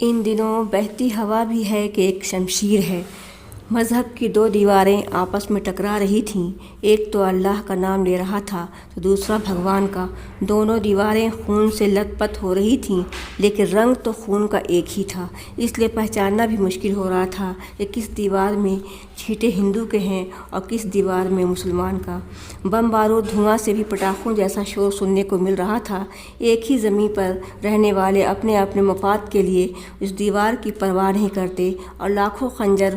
ان دنوں بہتی ہوا بھی ہے کہ ایک شمشیر ہے۔ مذہب کی دو دیواریں آپس میں ٹکرا رہی تھیں، ایک تو اللہ کا نام لے رہا تھا تو دوسرا بھگوان کا۔ دونوں دیواریں خون سے لت پت ہو رہی تھیں، لیکن رنگ تو خون کا ایک ہی تھا، اس لیے پہچاننا بھی مشکل ہو رہا تھا کہ کس دیوار میں چھینٹے ہندو کے ہیں اور کس دیوار میں مسلمان کا۔ بم بارود دھواں سے بھی پٹاخوں جیسا شور سننے کو مل رہا تھا۔ ایک ہی زمین پر رہنے والے اپنے اپنے مفاد کے لیے اس دیوار کی پرواہ نہیں کرتے اور لاکھوں خنجر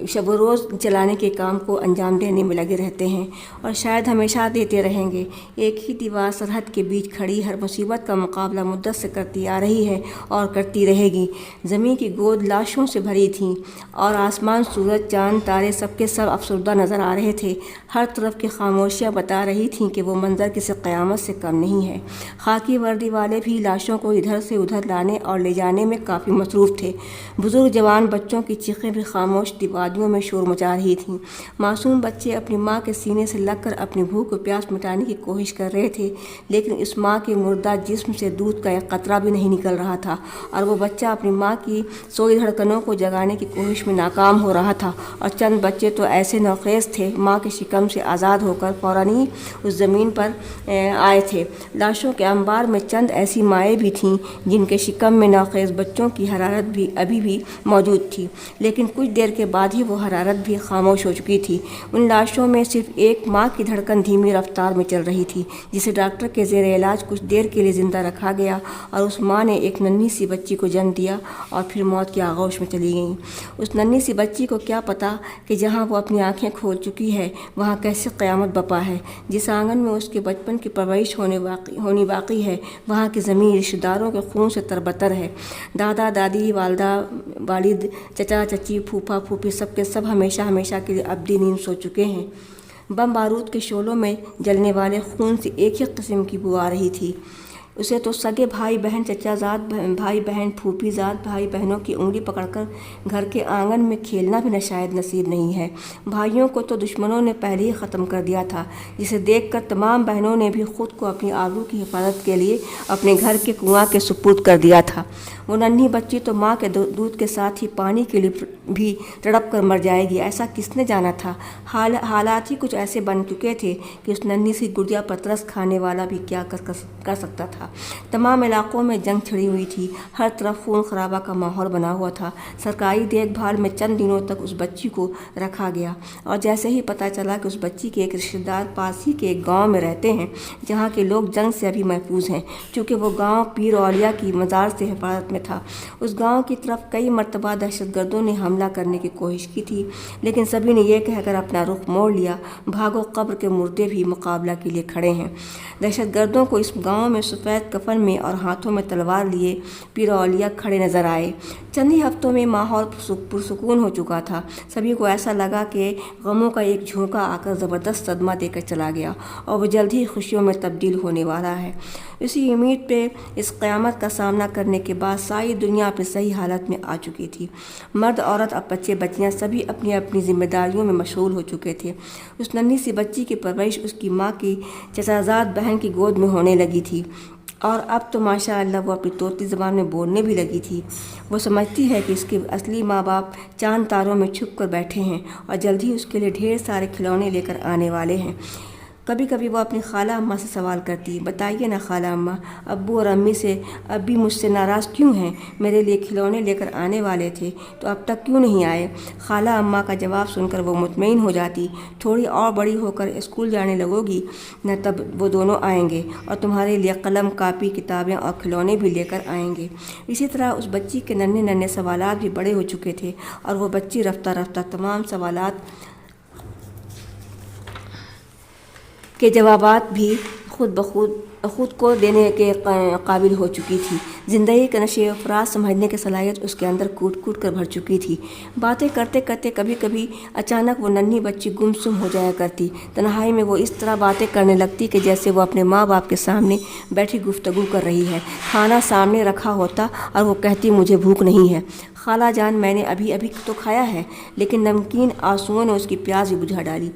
شب و روز چلانے کے کام کو انجام دینے میں لگے رہتے ہیں اور شاید ہمیشہ دیتے رہیں گے۔ ایک ہی دیوار سرحد کے بیچ کھڑی ہر مصیبت کا مقابلہ مدت سے کرتی آ رہی ہے اور کرتی رہے گی۔ زمین کی گود لاشوں سے بھری تھی اور آسمان، سورج، چاند، تارے سب کے سب افسردہ نظر آ رہے تھے۔ ہر طرف کی خاموشیاں بتا رہی تھیں کہ وہ منظر کسی قیامت سے کم نہیں ہے۔ خاکی وردی والے بھی لاشوں کو ادھر سے ادھر لانے اور لے جانے میں کافی مصروف تھے۔ بزرگ جوان بچوں کی چیخیں بھی خاموش وادیوں میں شور مچا رہی تھیں۔ معصوم بچے اپنی ماں کے سینے سے لگ کر اپنی بھوک و پیاس مٹانے کی کوشش کر رہے تھے، لیکن اس ماں کے مردہ جسم سے دودھ کا ایک قطرہ بھی نہیں نکل رہا تھا اور وہ بچہ اپنی ماں کی سوئی دھڑکنوں کو جگانے کی کوشش میں ناکام ہو رہا تھا۔ اور چند بچے تو ایسے نوخیز تھے، ماں کے شکم سے آزاد ہو کر فوراً ہی اس زمین پر آئے تھے۔ لاشوں کے انبار میں چند ایسی مائیں بھی تھیں جن کے شکم میں نوخیز بچوں کی حرارت بھی ابھی بھی موجود تھی، لیکن کچھ دیر کے بعد ہی وہ حرارت بھی خاموش ہو چکی تھی۔ ان لاشوں میں صرف ایک ماں کی دھڑکن دھیمی رفتار میں چل رہی تھی، جسے ڈاکٹر کے زیر علاج کچھ دیر کے لیے زندہ رکھا گیا، اور اس ماں نے ایک ننھی سی بچی کو جنم دیا اور پھر موت کی آغوش میں چلی گئیں۔ اس ننھی سی بچی کو کیا پتا کہ جہاں وہ اپنی آنکھیں کھول چکی ہے وہاں کیسی قیامت بپا ہے۔ جس آنگن میں اس کے بچپن کی پرورش ہونی باقی ہے وہاں کی زمین رشتہ داروں کے خون سے تربتر ہے۔ دادا دادی، والدہ والد، چچا چچی، پھوپھا پھوپھی سب کے سب ہمیشہ ہمیشہ کے لیے ابدی نیند سو چکے ہیں۔ بم بارود کے شعلوں میں جلنے والے خون سے ایک ہی قسم کی بو آ رہی تھی۔ اسے تو سگے بھائی بہن، چچا زاد بھائی بہن، پھوپھی زاد بھائی بہنوں کی انگلی پکڑ کر گھر کے آنگن میں کھیلنا بھی شاید نصیب نہیں ہے۔ بھائیوں کو تو دشمنوں نے پہلے ہی ختم کر دیا تھا، جسے دیکھ کر تمام بہنوں نے بھی خود کو اپنی آبرو کی حفاظت کے لیے اپنے گھر کے کنواں کے سپرد کر دیا تھا۔ وہ ننھی بچی تو ماں کے دودھ کے ساتھ ہی پانی کے لیے بھی تڑپ کر مر جائے گی، ایسا کس نے جانا تھا۔ حالات ہی کچھ ایسے بن چکے تھے کہ اس ننھی سی گڑیا پر ترس کھانے والا بھی کیا کر سکتا تھا۔ تمام علاقوں میں جنگ چھڑی ہوئی تھی، ہر طرف خون خرابہ کا ماحول بنا ہوا تھا۔ سرکاری دیکھ بھال میں چند دنوں تک اس بچی کو رکھا گیا، اور جیسے ہی پتہ چلا کہ اس بچی کے ایک رشتہ دار پاس ہی کے ایک گاؤں میں رہتے ہیں جہاں کے لوگ جنگ سے ابھی محفوظ ہیں، چونکہ وہ گاؤں پیر اولیاء کی مزار سے حفاظت میں تھا۔ اس گاؤں کی طرف کئی مرتبہ دہشت گردوں نے حملہ کرنے کی کوشش کی تھی، لیکن سبھی نے یہ کہہ کر اپنا رخ موڑ لیا، بھاگو قبر کے مردے بھی مقابلہ کے لیے کھڑے ہیں۔ دہشت گردوں کو اس گاؤں میں سفید کفن میں اور ہاتھوں میں تلوار لیے پیر اولیاء کھڑے نظر آئے۔ چند ہی ہفتوں میں ماحول پرسکون ہو چکا تھا۔ سبھی کو ایسا لگا کہ غموں کا ایک جھونکا آ کر زبردست صدمہ دے کر چلا گیا اور وہ جلد ہی خوشیوں میں تبدیل ہونے والا ہے۔ اسی امید پہ اس قیامت کا سامنا کرنے کے بعد ساری دنیا اپنی صحیح حالت میں آ چکی تھی۔ مرد، عورت، اب بچے بچیاں سبھی اپنی اپنی ذمہ داریوں میں مشغول ہو چکے تھے۔ اس ننھی سی بچی کی پرورش اس کی ماں کی چچازاد بہن کی گود میں ہونے لگی تھی، اور اب تو ماشاء اللہ وہ اپنی طوطی زبان میں بولنے بھی لگی تھی۔ وہ سمجھتی ہے کہ اس کے اصلی ماں باپ چاند تاروں میں چھپ کر بیٹھے ہیں اور جلد ہی اس کے لیے ڈھیر سارے کھلونے لے کر آنے والے ہیں۔ کبھی کبھی وہ اپنی خالہ اماں سے سوال کرتی، بتائیے نا خالہ اماں، ابو اور امی سے اب بھی مجھ سے ناراض کیوں ہیں؟ میرے لیے کھلونے لے کر آنے والے تھے تو اب تک کیوں نہیں آئے؟ خالہ اماں کا جواب سن کر وہ مطمئن ہو جاتی، تھوڑی اور بڑی ہو کر اسکول جانے لگو گی نہ تب وہ دونوں آئیں گے اور تمہارے لیے قلم، کاپی، کتابیں اور کھلونے بھی لے کر آئیں گے۔ اسی طرح اس بچی کے ننھے ننھے سوالات بھی بڑے ہو چکے تھے، اور وہ بچی رفتہ رفتہ تمام سوالات کے جوابات بھی خود کو دینے کے قابل ہو چکی تھی۔ زندگی کا نشے و فراز سمجھنے کی صلاحیت اس کے اندر کوٹ کوٹ کر بھر چکی تھی۔ باتیں کرتے کرتے کبھی کبھی اچانک وہ ننھی بچی گم سم ہو جایا کرتی۔ تنہائی میں وہ اس طرح باتیں کرنے لگتی کہ جیسے وہ اپنے ماں باپ کے سامنے بیٹھی گفتگو کر رہی ہے۔ کھانا سامنے رکھا ہوتا اور وہ کہتی، مجھے بھوک نہیں ہے خالہ جان، میں نے ابھی تو کھایا ہے، لیکن نمکین آنسوؤں نے اس کی پیاس بھی بجھا ڈالی۔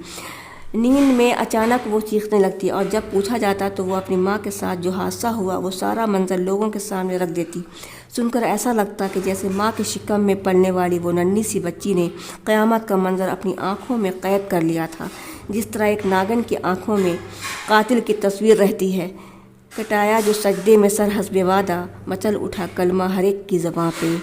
نیند میں اچانک وہ چیخنے لگتی اور جب پوچھا جاتا تو وہ اپنی ماں کے ساتھ جو حادثہ ہوا وہ سارا منظر لوگوں کے سامنے رکھ دیتی۔ سن کر ایسا لگتا کہ جیسے ماں کے شکم میں پلنے والی وہ ننھی سی بچی نے قیامت کا منظر اپنی آنکھوں میں قید کر لیا تھا، جس طرح ایک ناگن کی آنکھوں میں قاتل کی تصویر رہتی ہے۔ کٹایا جو سجدے میں سر حسب وعدہ، مچل اٹھا کلمہ ہر ایک کی زباں پہ۔